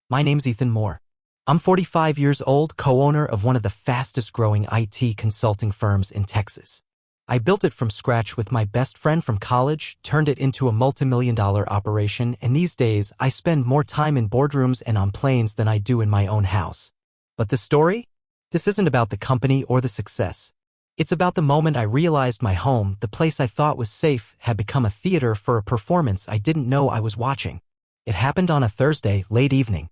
My name's Ethan Moore. I'm 45 years old, co-owner of one of the fastest-growing IT consulting firms in Texas. I built it from scratch with my best friend from college, turned it into a multi-million-dollar operation, and these days I spend more time in boardrooms and on planes than I do in my own house. But the story? This isn't about the company or the success. It's about the moment I realized my home, the place I thought was safe, had become a theater for a performance I didn't know I was watching. It happened on a Thursday, late evening.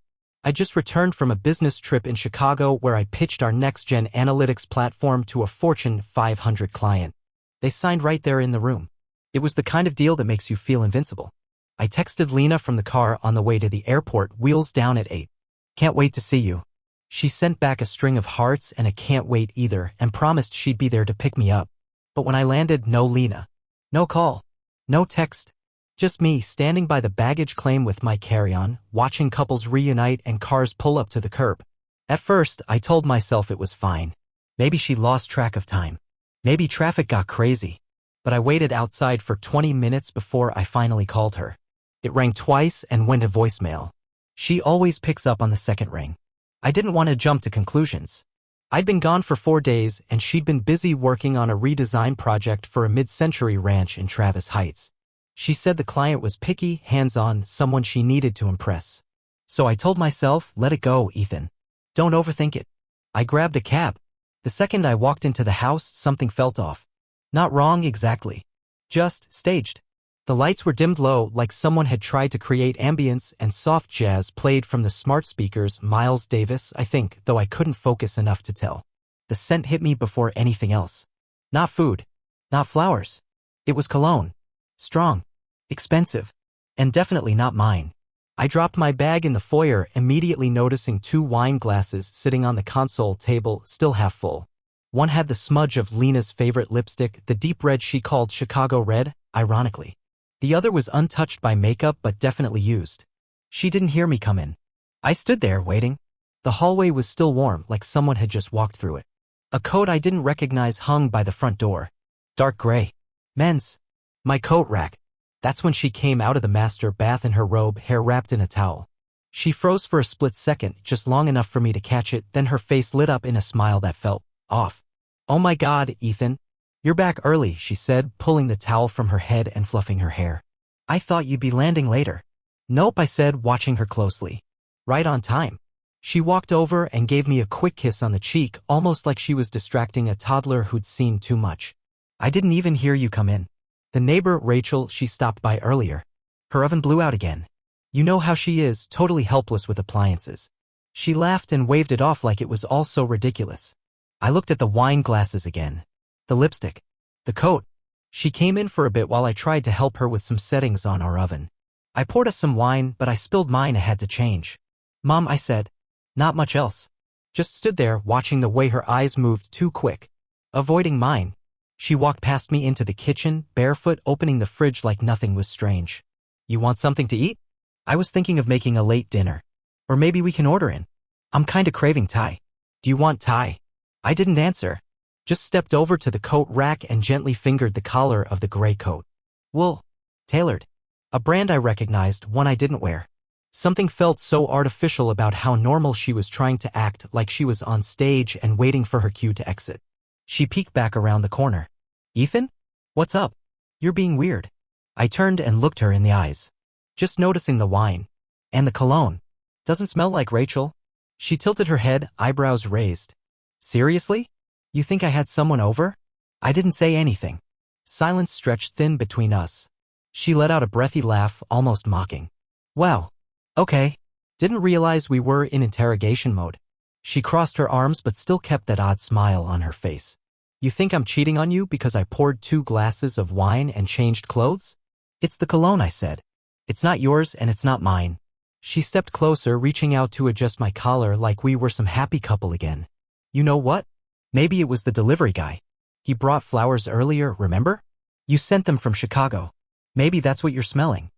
I just returned from a business trip in Chicago where I pitched our next-gen analytics platform to a Fortune 500 client. They signed right there in the room. It was the kind of deal that makes you feel invincible. I texted Lena from the car on the way to the airport, wheels down at 8. Can't wait to see you. She sent back a string of hearts and a can't wait either and promised she'd be there to pick me up. But when I landed, no Lena. No call. No text. Just me standing by the baggage claim with my carry-on, watching couples reunite and cars pull up to the curb. At first, I told myself it was fine. Maybe she lost track of time. Maybe traffic got crazy. But I waited outside for 20 minutes before I finally called her. It rang twice and went to voicemail. She always picks up on the second ring. I didn't want to jump to conclusions. I'd been gone for 4 days and she'd been busy working on a redesign project for a mid-century ranch in Travis Heights. She said the client was picky, hands-on, someone she needed to impress. So I told myself, let it go, Ethan. Don't overthink it. I grabbed a cab. The second I walked into the house, something felt off. Not wrong exactly. Just staged. The lights were dimmed low, like someone had tried to create ambience, and soft jazz played from the smart speakers, Miles Davis, I think, though I couldn't focus enough to tell. The scent hit me before anything else. Not food. Not flowers. It was cologne. Strong. Expensive. And definitely not mine. I dropped my bag in the foyer, immediately noticing 2 wine glasses sitting on the console table, still half full. One had the smudge of Lena's favorite lipstick, the deep red she called Chicago Red, ironically. The other was untouched by makeup but definitely used. She didn't hear me come in. I stood there, waiting. The hallway was still warm, like someone had just walked through it. A coat I didn't recognize hung by the front door. Dark gray. Men's. My coat rack. That's when she came out of the master bath in her robe, hair wrapped in a towel. She froze for a split second, just long enough for me to catch it, then her face lit up in a smile that felt off. Oh my God, Ethan. You're back early, she said, pulling the towel from her head and fluffing her hair. I thought you'd be landing later. Nope, I said, watching her closely. Right on time. She walked over and gave me a quick kiss on the cheek, almost like she was distracting a toddler who'd seen too much. I didn't even hear you come in. The neighbor, Rachel, she stopped by earlier. Her oven blew out again. You know how she is, totally helpless with appliances. She laughed and waved it off like it was all so ridiculous. I looked at the wine glasses again. The lipstick. The coat. She came in for a bit while I tried to help her with some settings on our oven. I poured us some wine, but I spilled mine and had to change. Mom, I said. Not much else. Just stood there, watching the way her eyes moved too quick. Avoiding mine. She walked past me into the kitchen, barefoot, opening the fridge like nothing was strange. You want something to eat? I was thinking of making a late dinner. Or maybe we can order in. I'm kinda craving Thai. Do you want Thai? I didn't answer. Just stepped over to the coat rack and gently fingered the collar of the gray coat. Wool. Tailored. A brand I recognized, one I didn't wear. Something felt so artificial about how normal she was trying to act, like she was on stage and waiting for her cue to exit. She peeked back around the corner. Ethan? What's up? You're being weird. I turned and looked her in the eyes. Just noticing the wine. And the cologne. Doesn't smell like Rachel. She tilted her head, eyebrows raised. Seriously? You think I had someone over? I didn't say anything. Silence stretched thin between us. She let out a breathy laugh, almost mocking. Wow. Okay. Didn't realize we were in interrogation mode. She crossed her arms but still kept that odd smile on her face. You think I'm cheating on you because I poured 2 glasses of wine and changed clothes? It's the cologne, I said. It's not yours and it's not mine. She stepped closer, reaching out to adjust my collar like we were some happy couple again. You know what? Maybe it was the delivery guy. He brought flowers earlier, remember? You sent them from Chicago. Maybe that's what you're smelling.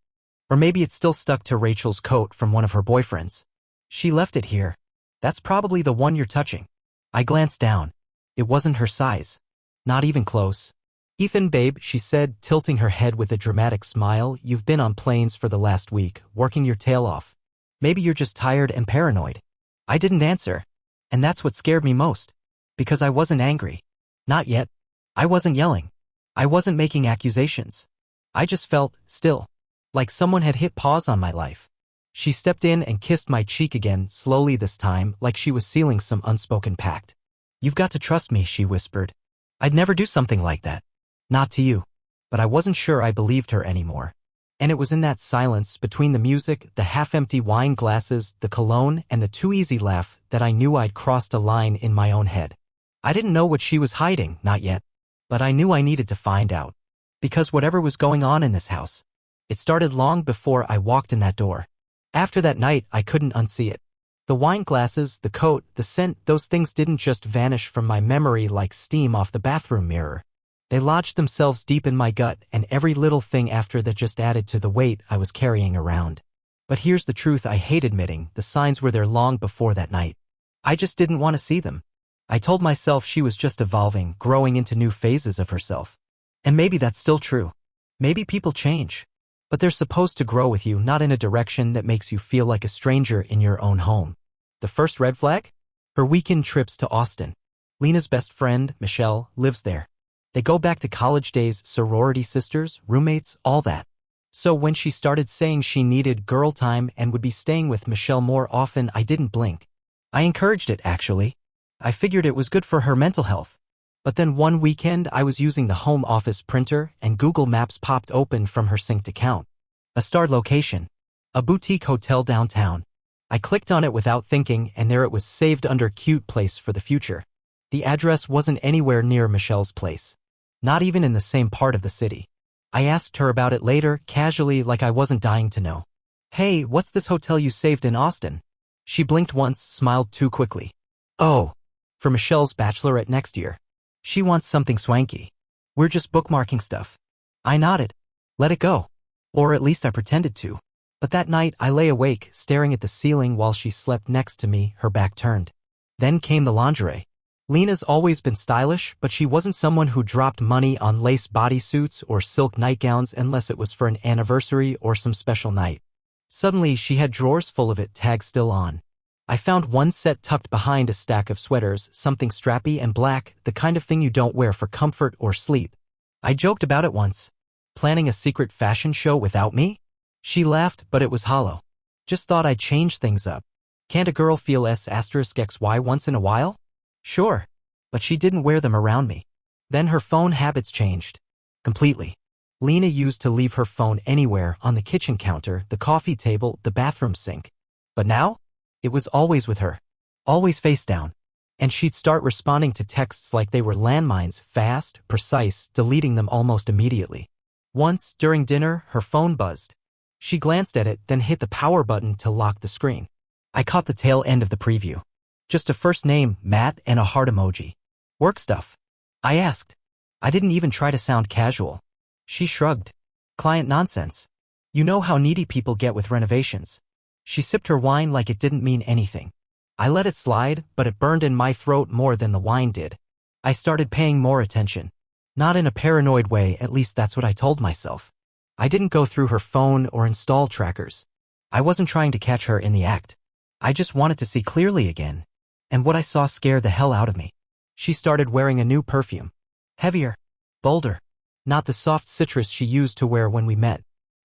Or maybe it's still stuck to Rachel's coat from one of her boyfriends. She left it here. That's probably the one you're touching. I glanced down. It wasn't her size. Not even close. Ethan, babe, she said, tilting her head with a dramatic smile, you've been on planes for the last week, working your tail off. Maybe you're just tired and paranoid. I didn't answer. And that's what scared me most. Because I wasn't angry. Not yet. I wasn't yelling. I wasn't making accusations. I just felt, still, like someone had hit pause on my life. She stepped in and kissed my cheek again, slowly this time, like she was sealing some unspoken pact. You've got to trust me, she whispered. I'd never do something like that. Not to you. But I wasn't sure I believed her anymore. And it was in that silence, between the music, the half-empty wine glasses, the cologne, and the too easy laugh, that I knew I'd crossed a line in my own head. I didn't know what she was hiding, not yet. But I knew I needed to find out. Because whatever was going on in this house, it started long before I walked in that door. After that night, I couldn't unsee it. The wine glasses, the coat, the scent, those things didn't just vanish from my memory like steam off the bathroom mirror. They lodged themselves deep in my gut, and every little thing after that just added to the weight I was carrying around. But here's the truth I hate admitting, the signs were there long before that night. I just didn't want to see them. I told myself she was just evolving, growing into new phases of herself. And maybe that's still true. Maybe people change. But they're supposed to grow with you, not in a direction that makes you feel like a stranger in your own home. The first red flag? Her weekend trips to Austin. Lena's best friend, Michelle, lives there. They go back to college days, sorority sisters, roommates, all that. So when she started saying she needed girl time and would be staying with Michelle more often, I didn't blink. I encouraged it, actually. I figured it was good for her mental health. But then one weekend I was using the home office printer and Google Maps popped open from her synced account. A starred location. A boutique hotel downtown. I clicked on it without thinking and there it was, saved under cute place for the future. The address wasn't anywhere near Michelle's place. Not even in the same part of the city. I asked her about it later, casually, like I wasn't dying to know. Hey, what's this hotel you saved in Austin? She blinked once, smiled too quickly. Oh, for Michelle's bachelorette next year. She wants something swanky. We're just bookmarking stuff. I nodded. Let it go. Or at least I pretended to. But that night I lay awake, staring at the ceiling while she slept next to me, her back turned. Then came the lingerie. Lena's always been stylish, but she wasn't someone who dropped money on lace bodysuits or silk nightgowns unless it was for an anniversary or some special night. Suddenly she had drawers full of it, tags still on. I found one set tucked behind a stack of sweaters, something strappy and black, the kind of thing you don't wear for comfort or sleep. I joked about it once. Planning a secret fashion show without me? She laughed, but it was hollow. Just thought I'd change things up. Can't a girl feel S**XY once in a while? Sure. But she didn't wear them around me. Then her phone habits changed. Completely. Lena used to leave her phone anywhere, on the kitchen counter, the coffee table, the bathroom sink. But now? It was always with her. Always face down. And she'd start responding to texts like they were landmines, fast, precise, deleting them almost immediately. Once, during dinner, her phone buzzed. She glanced at it, then hit the power button to lock the screen. I caught the tail end of the preview. Just a first name, Matt, and a heart emoji. Work stuff? I asked. I didn't even try to sound casual. She shrugged. Client nonsense. You know how needy people get with renovations. She sipped her wine like it didn't mean anything. I let it slide, but it burned in my throat more than the wine did. I started paying more attention. Not in a paranoid way, at least that's what I told myself. I didn't go through her phone or install trackers. I wasn't trying to catch her in the act. I just wanted to see clearly again. And what I saw scared the hell out of me. She started wearing a new perfume. Heavier. Bolder. Not the soft citrus she used to wear when we met.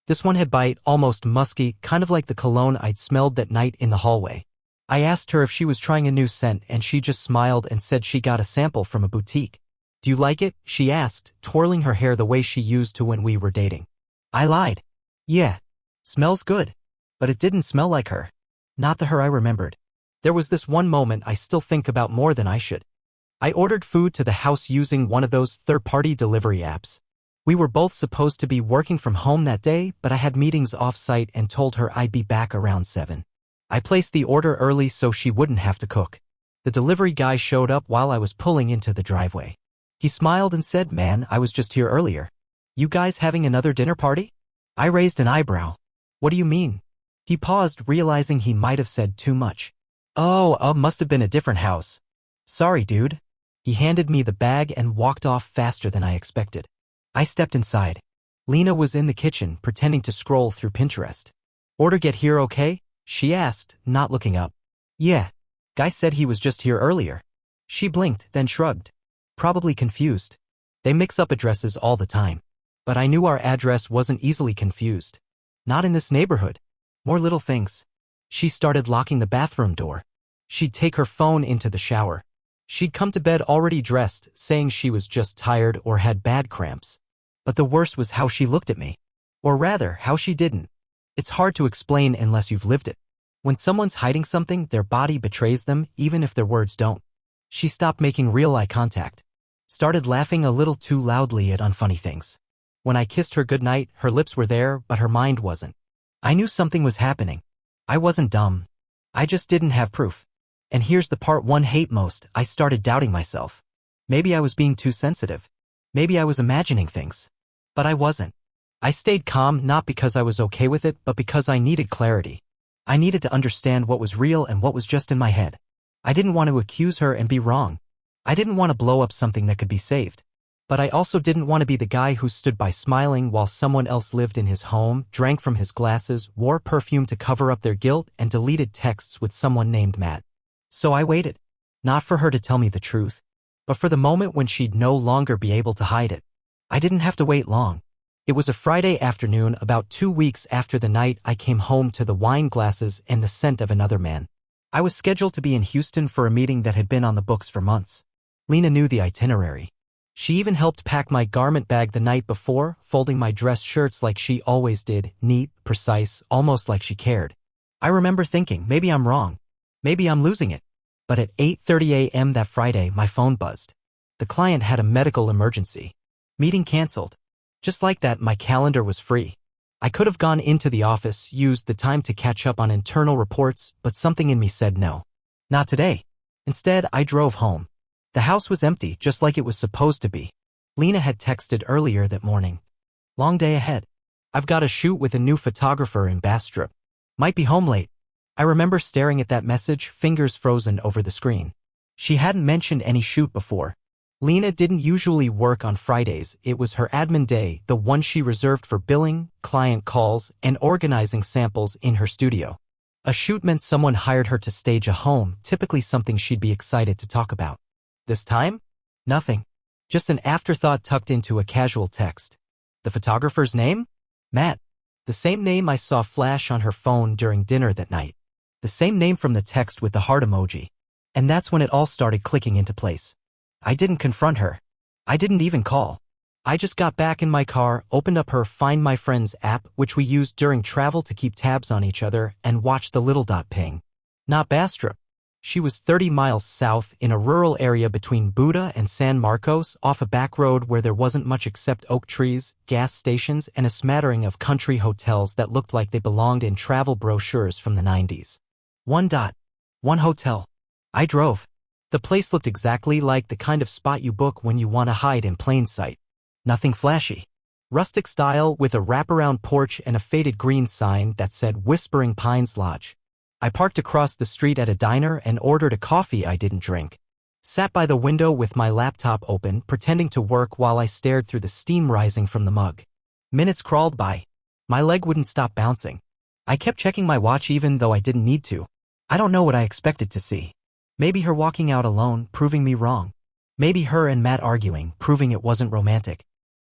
This one had bite, almost musky, kind of like the cologne I'd smelled that night in the hallway. I asked her if she was trying a new scent and she just smiled and said she got a sample from a boutique. Do you like it? She asked, twirling her hair the way she used to when we were dating. I lied. Yeah. Smells good. But it didn't smell like her. Not the her I remembered. There was this one moment I still think about more than I should. I ordered food to the house using one of those third-party delivery apps. We were both supposed to be working from home that day, but I had meetings off-site and told her I'd be back around 7. I placed the order early so she wouldn't have to cook. The delivery guy showed up while I was pulling into the driveway. He smiled and said, "Man, I was just here earlier. You guys having another dinner party?" I raised an eyebrow. What do you mean? He paused, realizing he might have said too much. Oh, must have been a different house. Sorry, dude. He handed me the bag and walked off faster than I expected. I stepped inside. Lena was in the kitchen, pretending to scroll through Pinterest. Order get here okay? She asked, not looking up. Yeah. Guy said he was just here earlier. She blinked, then shrugged. Probably confused. They mix up addresses all the time. But I knew our address wasn't easily confused. Not in this neighborhood. More little things. She started locking the bathroom door. She'd take her phone into the shower. She'd come to bed already dressed, saying she was just tired or had bad cramps. But the worst was how she looked at me. Or rather, how she didn't. It's hard to explain unless you've lived it. When someone's hiding something, their body betrays them, even if their words don't. She stopped making real eye contact. Started laughing a little too loudly at unfunny things. When I kissed her goodnight, her lips were there, but her mind wasn't. I knew something was happening. I wasn't dumb. I just didn't have proof. And here's the part one hate most, I started doubting myself. Maybe I was being too sensitive. Maybe I was imagining things. But I wasn't. I stayed calm not because I was okay with it, but because I needed clarity. I needed to understand what was real and what was just in my head. I didn't want to accuse her and be wrong. I didn't want to blow up something that could be saved. But I also didn't want to be the guy who stood by smiling while someone else lived in his home, drank from his glasses, wore perfume to cover up their guilt, and deleted texts with someone named Matt. So I waited. Not for her to tell me the truth, but for the moment when she'd no longer be able to hide it. I didn't have to wait long. It was a Friday afternoon, about 2 weeks after the night I came home to the wine glasses and the scent of another man. I was scheduled to be in Houston for a meeting that had been on the books for months. Lena knew the itinerary. She even helped pack my garment bag the night before, folding my dress shirts like she always did, neat, precise, almost like she cared. I remember thinking, maybe I'm wrong. Maybe I'm losing it. But at 8:30 a.m. that Friday, my phone buzzed. The client had a medical emergency. Meeting canceled. Just like that, my calendar was free. I could have gone into the office, used the time to catch up on internal reports, but something in me said no. Not today. Instead, I drove home. The house was empty, just like it was supposed to be. Lena had texted earlier that morning. Long day ahead. I've got a shoot with a new photographer in Bastrop. Might be home late. I remember staring at that message, fingers frozen over the screen. She hadn't mentioned any shoot before. Lena didn't usually work on Fridays. It was her admin day, the one she reserved for billing, client calls, and organizing samples in her studio. A shoot meant someone hired her to stage a home, typically something she'd be excited to talk about. This time? Nothing. Just an afterthought tucked into a casual text. The photographer's name? Matt. The same name I saw flash on her phone during dinner that night. The same name from the text with the heart emoji. And that's when it all started clicking into place. I didn't confront her. I didn't even call. I just got back in my car, opened up her Find My Friends app, which we used during travel to keep tabs on each other, and watched the little dot ping. Not Bastrop. She was 30 miles south in a rural area between Buda and San Marcos, off a back road where there wasn't much except oak trees, gas stations, and a smattering of country hotels that looked like they belonged in travel brochures from the 90s. One hotel. I drove. The place looked exactly like the kind of spot you book when you want to hide in plain sight. Nothing flashy. Rustic style with a wraparound porch and a faded green sign that said Whispering Pines Lodge. I parked across the street at a diner and ordered a coffee I didn't drink. Sat by the window with my laptop open, pretending to work while I stared through the steam rising from the mug. Minutes crawled by. My leg wouldn't stop bouncing. I kept checking my watch even though I didn't need to. I don't know what I expected to see. Maybe her walking out alone, proving me wrong. Maybe her and Matt arguing, proving it wasn't romantic.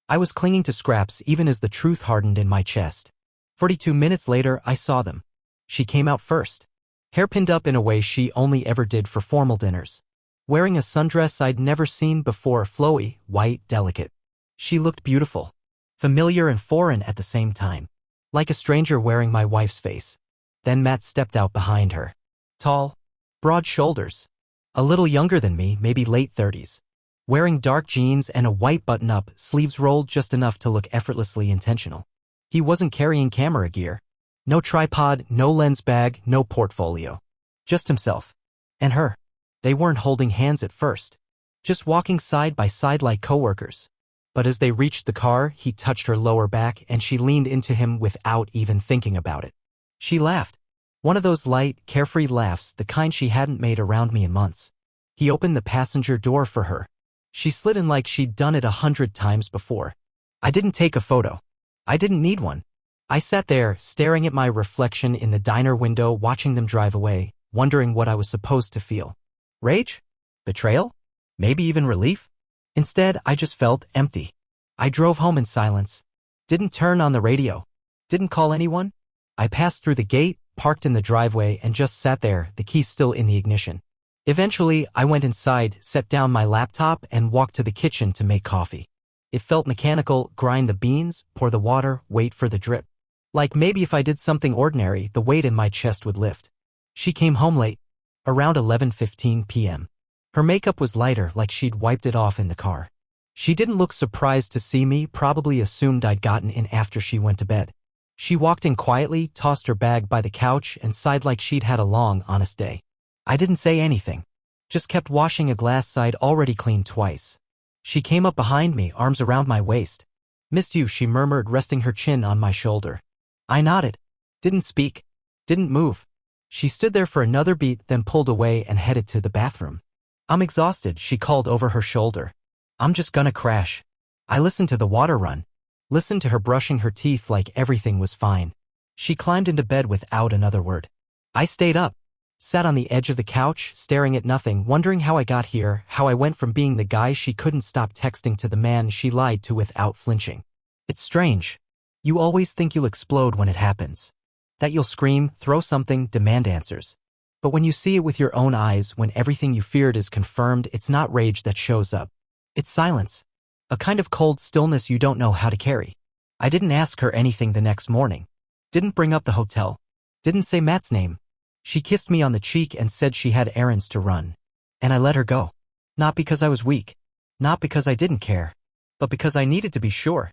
I was clinging to scraps even as the truth hardened in my chest. 42 minutes later, I saw them. She came out first. Hair pinned up in a way she only ever did for formal dinners. Wearing a sundress I'd never seen before, flowy, white, delicate. She looked beautiful. Familiar and foreign at the same time. Like a stranger wearing my wife's face. Then Matt stepped out behind her. Tall. Broad shoulders. A little younger than me, maybe late 30s. Wearing dark jeans and a white button-up, sleeves rolled just enough to look effortlessly intentional. He wasn't carrying camera gear. No tripod, no lens bag, no portfolio. Just himself. And her. They weren't holding hands at first. Just walking side by side like coworkers. But as they reached the car, he touched her lower back and she leaned into him without even thinking about it. She laughed. One of those light, carefree laughs, the kind she hadn't made around me in months. He opened the passenger door for her. She slid in like she'd done it 100 times before. I didn't take a photo. I didn't need one. I sat there, staring at my reflection in the diner window, watching them drive away, wondering what I was supposed to feel. Rage? Betrayal? Maybe even relief? Instead, I just felt empty. I drove home in silence. Didn't turn on the radio. Didn't call anyone. I passed through the gate, parked in the driveway, and just sat there, the key still in the ignition. Eventually, I went inside, set down my laptop, and walked to the kitchen to make coffee. It felt mechanical: grind the beans, pour the water, wait for the drip. Like maybe if I did something ordinary, the weight in my chest would lift. She came home late, around 11:15 p.m. Her makeup was lighter, like she'd wiped it off in the car. She didn't look surprised to see me, probably assumed I'd gotten in after she went to bed. She walked in quietly, tossed her bag by the couch, and sighed like she'd had a long, honest day. I didn't say anything. Just kept washing a glass I'd already cleaned twice. She came up behind me, arms around my waist. "Missed you," she murmured, resting her chin on my shoulder. I nodded. Didn't speak. Didn't move. She stood there for another beat, then pulled away and headed to the bathroom. "I'm exhausted," she called over her shoulder. "I'm just gonna crash." I listened to the water run. Listened to her brushing her teeth like everything was fine. She climbed into bed without another word. I stayed up. Sat on the edge of the couch, staring at nothing, wondering how I got here, how I went from being the guy she couldn't stop texting to the man she lied to without flinching. It's strange. You always think you'll explode when it happens. That you'll scream, throw something, demand answers. But when you see it with your own eyes, when everything you feared is confirmed, it's not rage that shows up. It's silence. A kind of cold stillness you don't know how to carry. I didn't ask her anything the next morning. Didn't bring up the hotel. Didn't say Matt's name. She kissed me on the cheek and said she had errands to run. And I let her go. Not because I was weak. Not because I didn't care. But because I needed to be sure.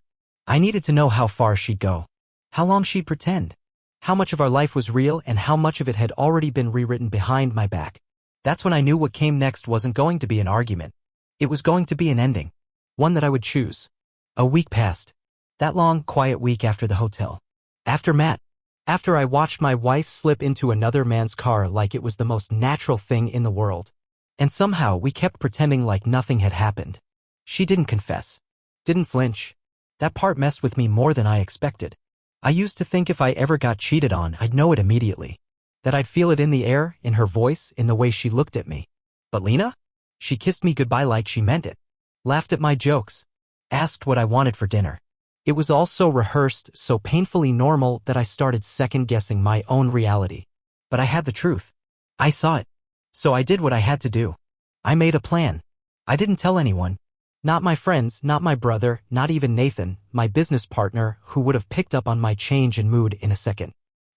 I needed to know how far she'd go. How long she'd pretend. How much of our life was real and how much of it had already been rewritten behind my back. That's when I knew what came next wasn't going to be an argument. It was going to be an ending. One that I would choose. A week passed. That long, quiet week after the hotel. After Matt. After I watched my wife slip into another man's car like it was the most natural thing in the world. And somehow we kept pretending like nothing had happened. She didn't confess. Didn't flinch. That part messed with me more than I expected. I used to think if I ever got cheated on, I'd know it immediately. That I'd feel it in the air, in her voice, in the way she looked at me. But Lena? She kissed me goodbye like she meant it. Laughed at my jokes. Asked what I wanted for dinner. It was all so rehearsed, so painfully normal that I started second-guessing my own reality. But I had the truth. I saw it. So I did what I had to do. I made a plan. I didn't tell anyone. Not my friends, not my brother, not even Nathan, my business partner, who would have picked up on my change in mood in a second.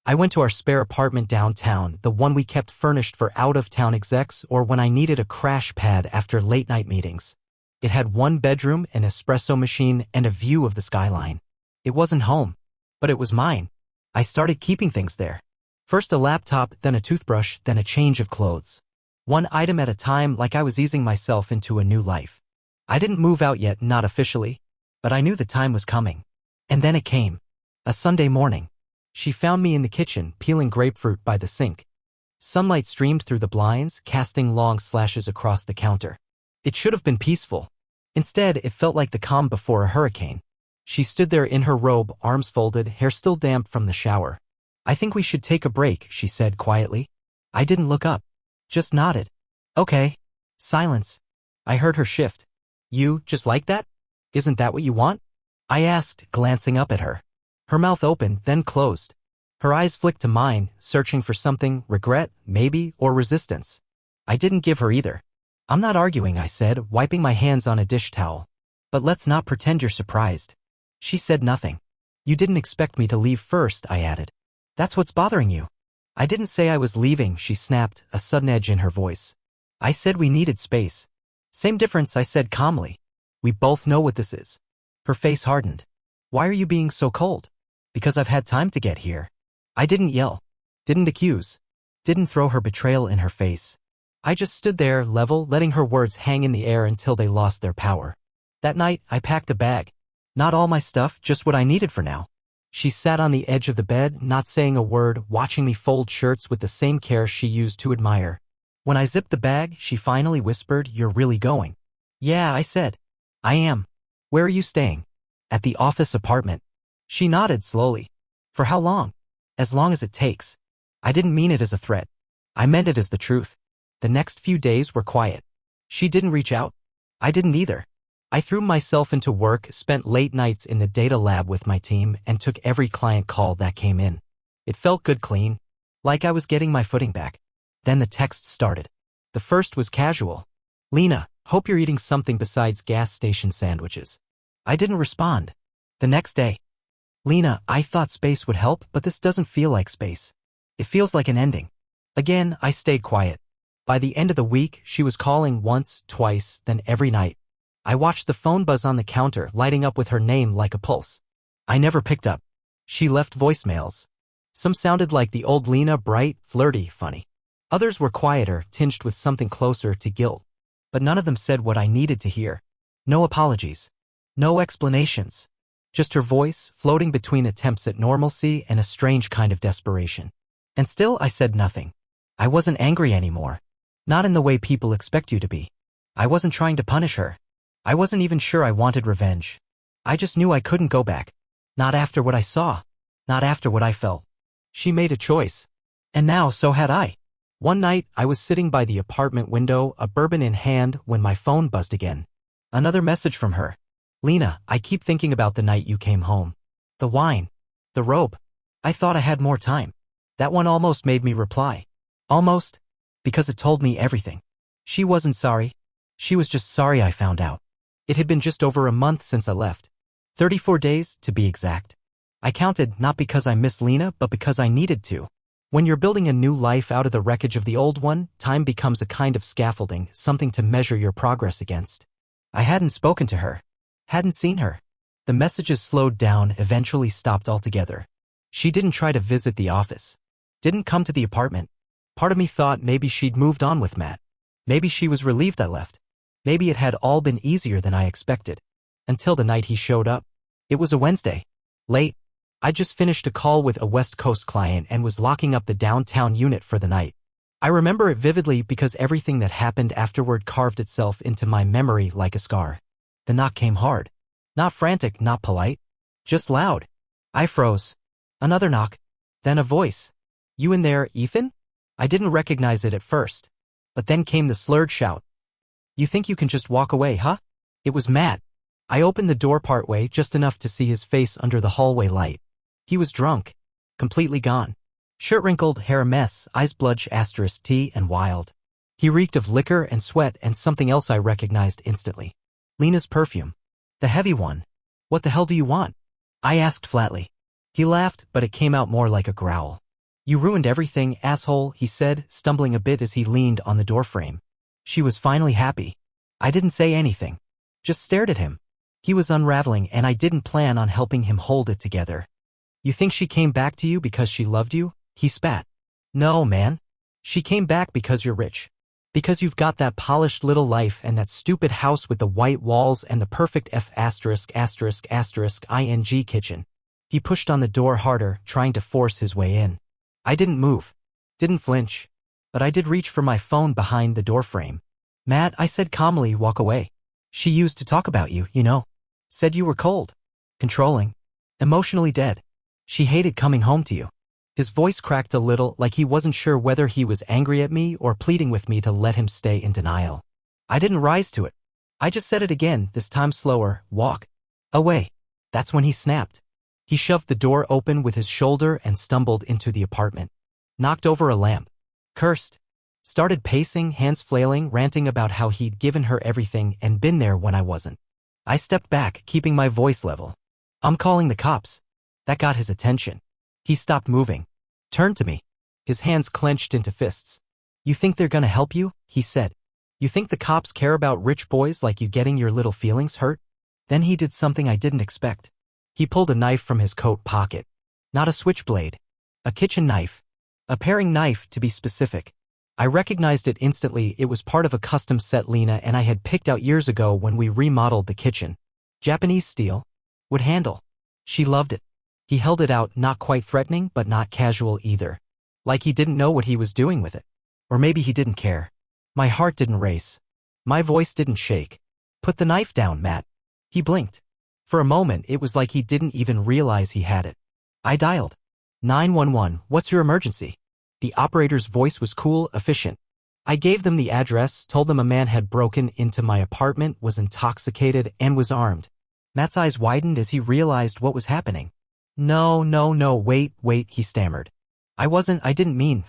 I went to our spare apartment downtown, the one we kept furnished for out-of-town execs or when I needed a crash pad after late-night meetings. It had one bedroom, an espresso machine, and a view of the skyline. It wasn't home, but it was mine. I started keeping things there. First a laptop, then a toothbrush, then a change of clothes. One item at a time, like I was easing myself into a new life. I didn't move out yet, not officially, but I knew the time was coming. And then it came. A Sunday morning. She found me in the kitchen, peeling grapefruit by the sink. Sunlight streamed through the blinds, casting long slashes across the counter. It should have been peaceful. Instead, it felt like the calm before a hurricane. She stood there in her robe, arms folded, hair still damp from the shower. "I think we should take a break," she said quietly. I didn't look up. Just nodded. "Okay." Silence. I heard her shift. "You, just like that? Isn't that what you want?" I asked, glancing up at her. Her mouth opened, then closed. Her eyes flicked to mine, searching for something, regret, maybe, or resistance. I didn't give her either. "I'm not arguing," I said, wiping my hands on a dish towel. "But let's not pretend you're surprised." She said nothing. "You didn't expect me to leave first," I added. "That's what's bothering you." "I didn't say I was leaving," she snapped, a sudden edge in her voice. "I said we needed space." "Same difference," I said calmly. "We both know what this is." Her face hardened. "Why are you being so cold?" "Because I've had time to get here." I didn't yell. Didn't accuse. Didn't throw her betrayal in her face. I just stood there, level, letting her words hang in the air until they lost their power. That night, I packed a bag. Not all my stuff, just what I needed for now. She sat on the edge of the bed, not saying a word, watching me fold shirts with the same care she used to admire. When I zipped the bag, she finally whispered, "You're really going?" "Yeah," I said. "I am." "Where are you staying?" "At the office apartment." She nodded slowly. For how long? As long as it takes. I didn't mean it as a threat. I meant it as the truth. The next few days were quiet. She didn't reach out. I didn't either. I threw myself into work, spent late nights in the data lab with my team, and took every client call that came in. It felt good clean, like I was getting my footing back. Then the texts started. The first was casual. Lena, hope you're eating something besides gas station sandwiches. I didn't respond. The next day. Lena, I thought space would help, but this doesn't feel like space. It feels like an ending. Again, I stayed quiet. By the end of the week, she was calling once, twice, then every night. I watched the phone buzz on the counter, lighting up with her name like a pulse. I never picked up. She left voicemails. Some sounded like the old Lena, bright, flirty, funny. Others were quieter, tinged with something closer to guilt. But none of them said what I needed to hear. No apologies. No explanations. Just her voice, floating between attempts at normalcy and a strange kind of desperation. And still I said nothing. I wasn't angry anymore. Not in the way people expect you to be. I wasn't trying to punish her. I wasn't even sure I wanted revenge. I just knew I couldn't go back. Not after what I saw. Not after what I felt. She made a choice. And now so had I. One night, I was sitting by the apartment window, a bourbon in hand, when my phone buzzed again. Another message from her. Lena, I keep thinking about the night you came home. The wine. The robe. I thought I had more time. That one almost made me reply. Almost. Because it told me everything. She wasn't sorry. She was just sorry I found out. It had been just over a month since I left. 34 days, to be exact. I counted not because I miss Lena, but because I needed to. When you're building a new life out of the wreckage of the old one, time becomes a kind of scaffolding, something to measure your progress against. I hadn't spoken to her. Hadn't seen her. The messages slowed down, eventually stopped altogether. She didn't try to visit the office. Didn't come to the apartment. Part of me thought maybe she'd moved on with Matt. Maybe she was relieved I left. Maybe it had all been easier than I expected. Until the night he showed up. It was a Wednesday. Late. I just finished a call with a West Coast client and was locking up the downtown unit for the night. I remember it vividly because everything that happened afterward carved itself into my memory like a scar. The knock came hard. Not frantic, not polite. Just loud. I froze. Another knock. Then a voice. You in there, Ethan? I didn't recognize it at first. But then came the slurred shout. You think you can just walk away, huh? It was Matt. I opened the door partway, just enough to see his face under the hallway light. He was drunk. Completely gone. Shirt wrinkled, hair a mess, eyes bludge *T and wild. He reeked of liquor and sweat and something else I recognized instantly. Lena's perfume. The heavy one. What the hell do you want? I asked flatly. He laughed, but it came out more like a growl. You ruined everything, asshole, he said, stumbling a bit as he leaned on the doorframe. She was finally happy. I didn't say anything. Just stared at him. He was unraveling and I didn't plan on helping him hold it together. You think she came back to you because she loved you? He spat. No, man. She came back because you're rich. Because you've got that polished little life and that stupid house with the white walls and the perfect ******ing kitchen. He pushed on the door harder, trying to force his way in. I didn't move. Didn't flinch. But I did reach for my phone behind the doorframe. Matt, I said calmly, walk away. She used to talk about you, you know. Said you were cold. Controlling. Emotionally dead. She hated coming home to you. His voice cracked a little, like he wasn't sure whether he was angry at me or pleading with me to let him stay in denial. I didn't rise to it. I just said it again, this time slower, walk away. That's when he snapped. He shoved the door open with his shoulder and stumbled into the apartment. Knocked over a lamp. Cursed. Started pacing, hands flailing, ranting about how he'd given her everything and been there when I wasn't. I stepped back, keeping my voice level. I'm calling the cops. That got his attention. He stopped moving. Turned to me. His hands clenched into fists. You think they're gonna help you? He said. You think the cops care about rich boys like you getting your little feelings hurt? Then he did something I didn't expect. He pulled a knife from his coat pocket. Not a switchblade. A kitchen knife. A paring knife, to be specific. I recognized it instantly. It was part of a custom set Lena and I had picked out years ago when we remodeled the kitchen. Japanese steel. Would handle. She loved it. He held it out, not quite threatening, but not casual either. Like he didn't know what he was doing with it. Or maybe he didn't care. My heart didn't race. My voice didn't shake. Put the knife down, Matt. He blinked. For a moment, it was like he didn't even realize he had it. I dialed. 911, what's your emergency? The operator's voice was cool, efficient. I gave them the address, told them a man had broken into my apartment, was intoxicated, and was armed. Matt's eyes widened as he realized what was happening. No, wait, he stammered. I didn't mean.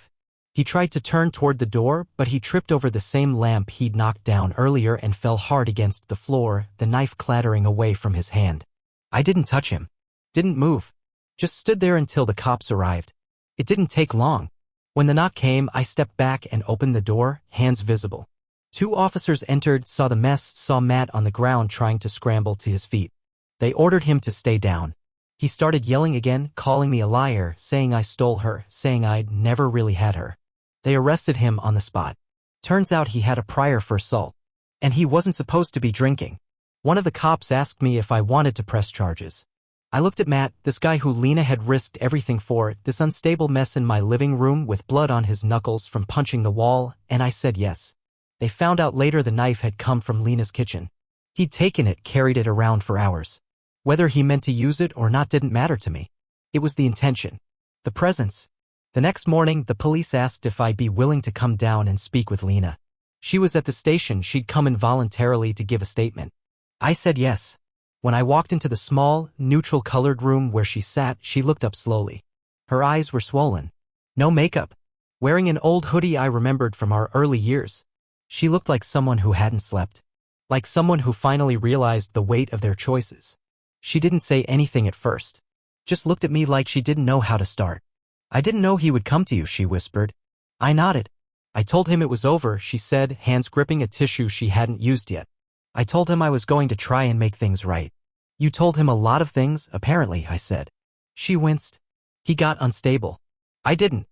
He tried to turn toward the door, but he tripped over the same lamp he'd knocked down earlier and fell hard against the floor, the knife clattering away from his hand. I didn't touch him. Didn't move. Just stood there until the cops arrived. It didn't take long. When the knock came, I stepped back and opened the door, hands visible. 2 officers entered, saw the mess, saw Matt on the ground trying to scramble to his feet. They ordered him to stay down. He started yelling again, calling me a liar, saying I stole her, saying I'd never really had her. They arrested him on the spot. Turns out he had a prior for assault. And he wasn't supposed to be drinking. One of the cops asked me if I wanted to press charges. I looked at Matt, this guy who Lena had risked everything for, this unstable mess in my living room with blood on his knuckles from punching the wall, and I said yes. They found out later the knife had come from Lena's kitchen. He'd taken it, carried it around for hours. Whether he meant to use it or not didn't matter to me. It was the intention. The presence. The next morning, the police asked if I'd be willing to come down and speak with Lena. She was at the station, she'd come involuntarily to give a statement. I said yes. When I walked into the small, neutral-colored room where she sat, she looked up slowly. Her eyes were swollen. No makeup. Wearing an old hoodie I remembered from our early years. She looked like someone who hadn't slept. Like someone who finally realized the weight of their choices. She didn't say anything at first. Just looked at me like she didn't know how to start. I didn't know he would come to you, she whispered. I nodded. I told him it was over, she said, hands gripping a tissue she hadn't used yet. I told him I was going to try and make things right. You told him a lot of things, apparently, I said. She winced. He got unstable. I didn't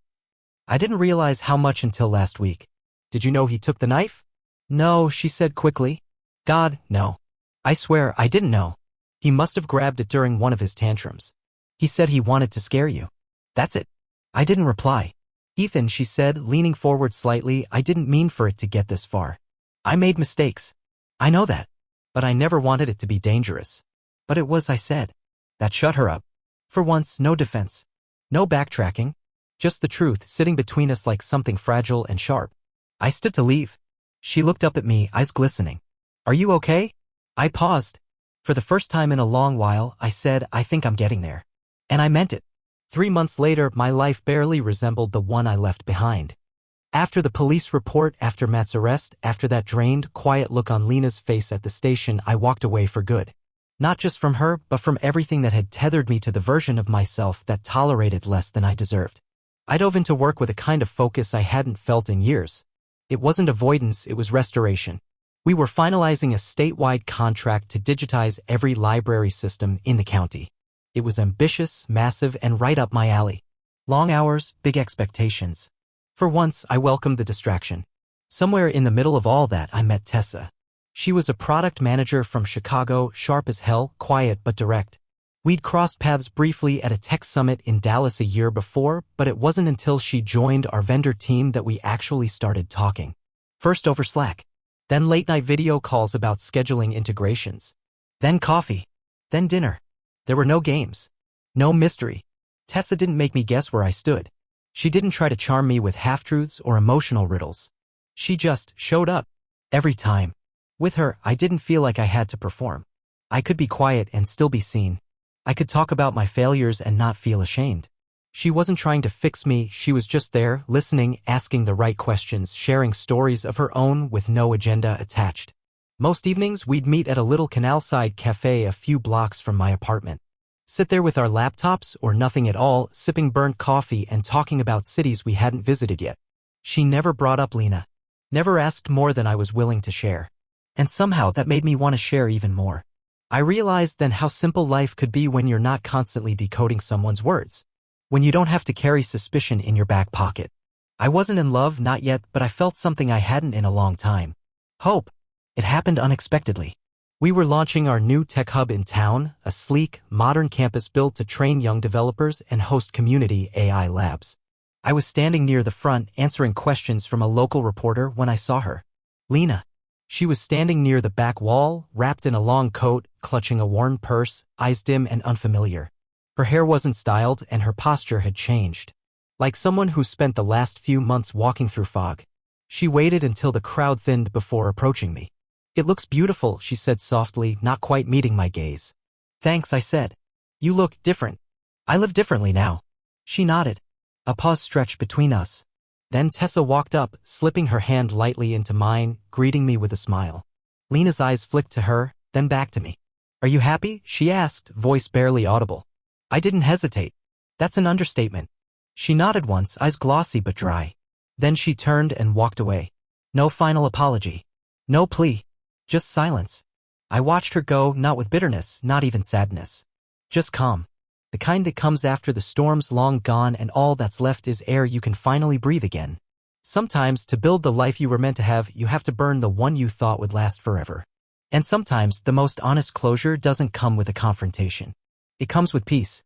realize how much until last week. Did you know he took the knife? No, she said quickly. God, no. I swear, I didn't know. He must have grabbed it during one of his tantrums. He said he wanted to scare you. That's it. I didn't reply. Ethan, she said, leaning forward slightly, I didn't mean for it to get this far. I made mistakes. I know that. But I never wanted it to be dangerous. But it was, I said. That shut her up. For once, no defense. No backtracking. Just the truth sitting between us like something fragile and sharp. I stood to leave. She looked up at me, eyes glistening. Are you okay? I paused. For the first time in a long while, I said, I think I'm getting there. And I meant it. 3 months later, my life barely resembled the one I left behind. After the police report, after Matt's arrest, after that drained, quiet look on Lena's face at the station, I walked away for good. Not just from her, but from everything that had tethered me to the version of myself that tolerated less than I deserved. I dove into work with a kind of focus I hadn't felt in years. It wasn't avoidance, it was restoration. We were finalizing a statewide contract to digitize every library system in the county. It was ambitious, massive, and right up my alley. Long hours, big expectations. For once, I welcomed the distraction. Somewhere in the middle of all that, I met Tessa. She was a product manager from Chicago, sharp as hell, quiet but direct. We'd crossed paths briefly at a tech summit in Dallas a year before, but it wasn't until she joined our vendor team that we actually started talking. First over Slack. Then late-night video calls about scheduling integrations. Then coffee. Then dinner. There were no games. No mystery. Tessa didn't make me guess where I stood. She didn't try to charm me with half-truths or emotional riddles. She just showed up. Every time. With her, I didn't feel like I had to perform. I could be quiet and still be seen. I could talk about my failures and not feel ashamed. She wasn't trying to fix me, she was just there, listening, asking the right questions, sharing stories of her own with no agenda attached. Most evenings, we'd meet at a little canal-side cafe a few blocks from my apartment. Sit there with our laptops or nothing at all, sipping burnt coffee and talking about cities we hadn't visited yet. She never brought up Lena. Never asked more than I was willing to share. And somehow that made me want to share even more. I realized then how simple life could be when you're not constantly decoding someone's words. When you don't have to carry suspicion in your back pocket. I wasn't in love, not yet, but I felt something I hadn't in a long time. Hope. It happened unexpectedly. We were launching our new tech hub in town, a sleek, modern campus built to train young developers and host community AI labs. I was standing near the front, answering questions from a local reporter when I saw her. Lena. She was standing near the back wall, wrapped in a long coat, clutching a worn purse, eyes dim and unfamiliar. Her hair wasn't styled and her posture had changed. Like someone who spent the last few months walking through fog. She waited until the crowd thinned before approaching me. "It looks beautiful," she said softly, not quite meeting my gaze. "Thanks," I said. "You look different." "I live differently now." She nodded. A pause stretched between us. Then Tessa walked up, slipping her hand lightly into mine, greeting me with a smile. Lena's eyes flicked to her, then back to me. "Are you happy?" she asked, voice barely audible. I didn't hesitate. "That's an understatement." She nodded once, eyes glossy but dry. Then she turned and walked away. No final apology. No plea. Just silence. I watched her go, not with bitterness, not even sadness. Just calm. The kind that comes after the storm's long gone and all that's left is air you can finally breathe again. Sometimes, to build the life you were meant to have, you have to burn the one you thought would last forever. And sometimes, the most honest closure doesn't come with a confrontation. It comes with peace.